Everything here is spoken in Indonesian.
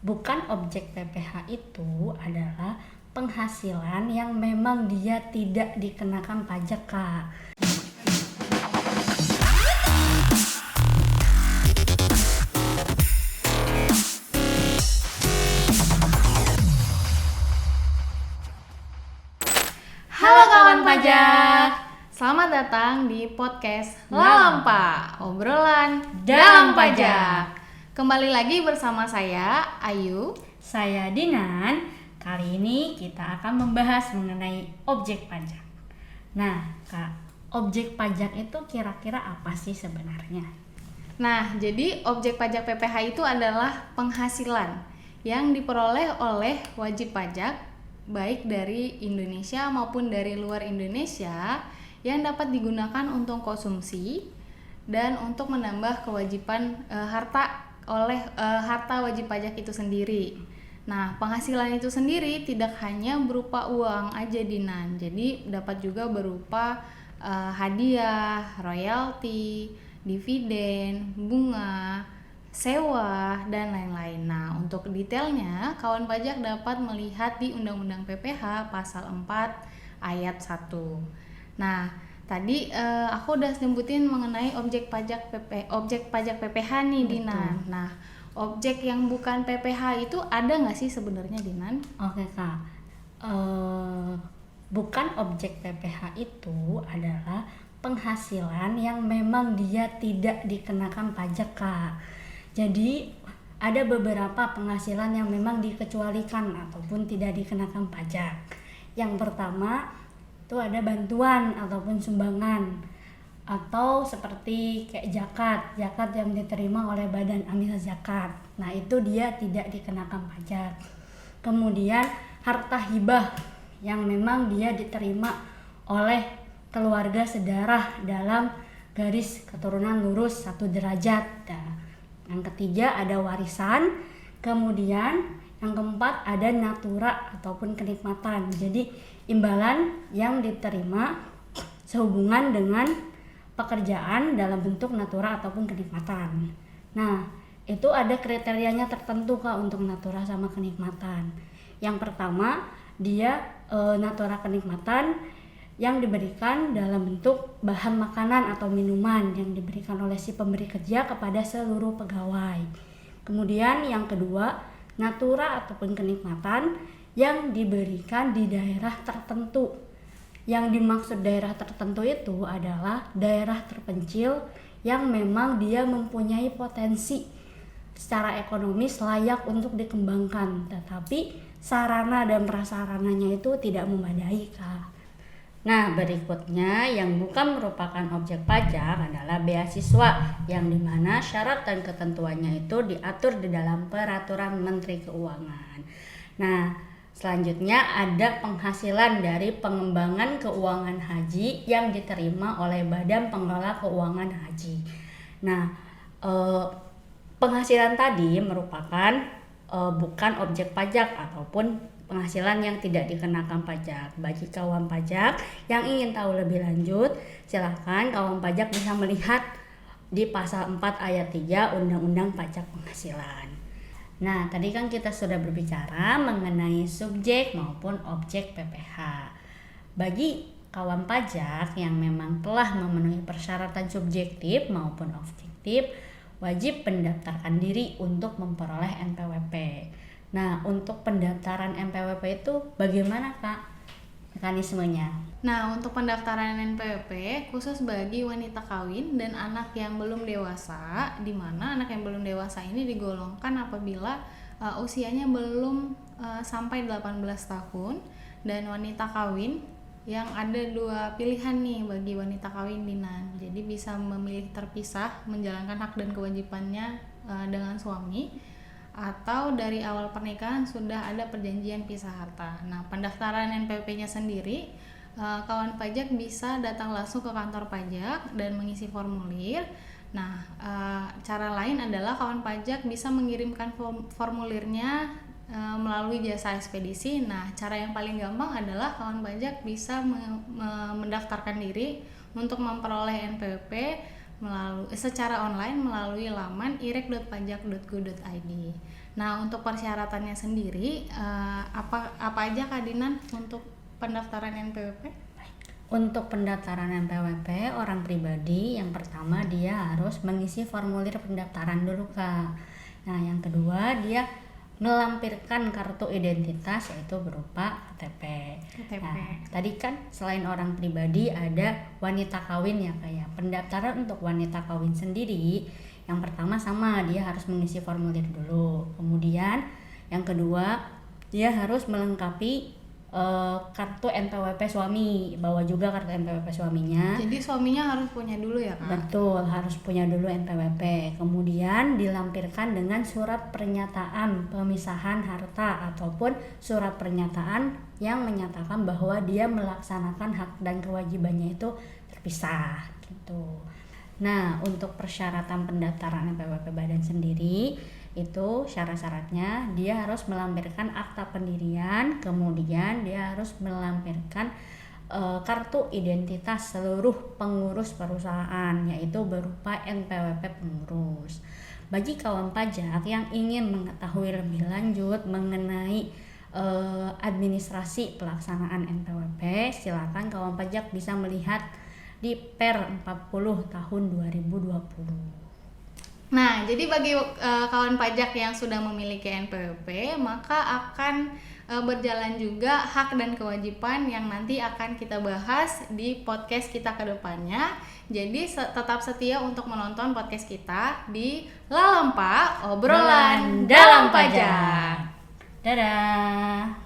Bukan objek PPh itu adalah penghasilan yang memang dia tidak dikenakan pajak, Kak. Halo kawan pajak, selamat datang di podcast Lalampa, obrolan dalam pajak. Kembali lagi bersama saya, Ayu. Saya Dinan. Kali ini kita akan membahas mengenai objek pajak. Nah, Kak, objek pajak itu kira-kira apa sih sebenarnya? Nah, jadi objek pajak PPh itu adalah penghasilan yang diperoleh oleh wajib pajak baik dari Indonesia maupun dari luar Indonesia yang dapat digunakan untuk konsumsi dan untuk menambah kewajiban harta wajib pajak itu sendiri. Nah, penghasilan itu sendiri tidak hanya berupa uang aja, Dinan. Jadi dapat juga berupa hadiah, royalti, dividen, bunga, sewa, dan lain-lain. Nah, untuk detailnya, kawan pajak dapat melihat di Undang-Undang PPh Pasal 4 Ayat 1. Nah, tadi aku udah sebutin mengenai objek pajak PPh nih, Dinan. Nah, objek yang bukan PPh itu ada nggak sih sebenarnya, Dinan? Oke, Kak. Bukan objek PPh itu adalah penghasilan yang memang dia tidak dikenakan pajak, Kak. Jadi ada beberapa penghasilan yang memang dikecualikan ataupun tidak dikenakan pajak. Yang pertama itu ada bantuan ataupun sumbangan, atau seperti kayak zakat yang diterima oleh Badan Amil Zakat. Nah, itu dia tidak dikenakan pajak. Kemudian harta hibah yang memang dia diterima oleh keluarga sedarah dalam garis keturunan lurus 1 derajat. Nah, yang ketiga ada warisan. Kemudian yang keempat ada natura ataupun kenikmatan. Jadi imbalan yang diterima sehubungan dengan pekerjaan dalam bentuk natura ataupun kenikmatan. Nah, itu ada kriterianya tertentu, Kak, untuk natura sama kenikmatan. Yang pertama, dia natura kenikmatan yang diberikan dalam bentuk bahan makanan atau minuman yang diberikan oleh si pemberi kerja kepada seluruh pegawai. Kemudian yang kedua, natura ataupun kenikmatan yang diberikan di daerah tertentu. Yang dimaksud daerah tertentu itu adalah daerah terpencil yang memang dia mempunyai potensi secara ekonomis layak untuk dikembangkan, tetapi sarana dan prasarananya itu tidak memadai, Kak. Nah, berikutnya yang bukan merupakan objek pajak adalah beasiswa, yang dimana syarat dan ketentuannya itu diatur di dalam Peraturan Menteri Keuangan. Nah, selanjutnya ada penghasilan dari pengembangan keuangan haji yang diterima oleh Badan Pengelola Keuangan Haji. Nah, penghasilan tadi merupakan bukan objek pajak ataupun penghasilan yang tidak dikenakan pajak. Bagi kawan pajak yang ingin tahu lebih lanjut, silakan kawan pajak bisa melihat di pasal 4 ayat 3 Undang-Undang Pajak Penghasilan. Nah, tadi kan kita sudah berbicara mengenai subjek maupun objek PPh. Bagi kawan pajak yang memang telah memenuhi persyaratan subjektif maupun objektif, wajib mendaftarkan diri untuk memperoleh NPWP. Nah, untuk pendaftaran NPWP itu bagaimana, Kak, mekanismenya? Nah, untuk pendaftaran NPWP khusus bagi wanita kawin dan anak yang belum dewasa, di mana anak yang belum dewasa ini digolongkan apabila usianya belum sampai 18 tahun, dan wanita kawin yang ada 2 pilihan nih bagi wanita kawin, Dinan. Jadi bisa memilih terpisah menjalankan hak dan kewajibannya dengan suami, atau dari awal pernikahan sudah ada perjanjian pisah harta. Nah, pendaftaran NPWP-nya sendiri, kawan pajak bisa datang langsung ke kantor pajak dan mengisi formulir. Nah, cara lain adalah kawan pajak bisa mengirimkan formulirnya melalui jasa ekspedisi. Nah, cara yang paling gampang adalah kawan pajak bisa mendaftarkan diri untuk memperoleh NPWP secara online melalui laman irek.pajak.go.id. Nah, untuk persyaratannya sendiri apa aja Kak Dinan untuk pendaftaran NPWP? Untuk pendaftaran NPWP orang pribadi, yang pertama dia harus mengisi formulir pendaftaran dulu Kak. Nah yang kedua dia melampirkan kartu identitas yaitu berupa KTP. Nah, tadi kan selain orang pribadi ada wanita kawin ya Kak ya. Pendaftaran untuk wanita kawin sendiri yang pertama sama, dia harus mengisi formulir dulu. Kemudian yang kedua dia harus melengkapi kartu NPWP suami, bawa juga kartu NPWP suaminya. Jadi suaminya harus punya dulu ya Kak? Betul, harus punya dulu NPWP. Kemudian dilampirkan dengan surat pernyataan pemisahan harta ataupun surat pernyataan yang menyatakan bahwa dia melaksanakan hak dan kewajibannya itu terpisah gitu. Nah, untuk persyaratan pendaftaran NPWP badan sendiri itu syarat-syaratnya dia harus melampirkan akta pendirian, kemudian dia harus melampirkan kartu identitas seluruh pengurus perusahaan yaitu berupa NPWP pengurus. Bagi kawan pajak yang ingin mengetahui lebih lanjut mengenai administrasi pelaksanaan NPWP, silakan kawan pajak bisa melihat di Per 40 tahun 2020. Nah, jadi bagi kawan pajak yang sudah memiliki NPWP, maka akan berjalan juga hak dan kewajiban yang nanti akan kita bahas di podcast kita ke depannya. Jadi tetap setia untuk menonton podcast kita di Lalampa, obrolan dalam pajak. Dadah.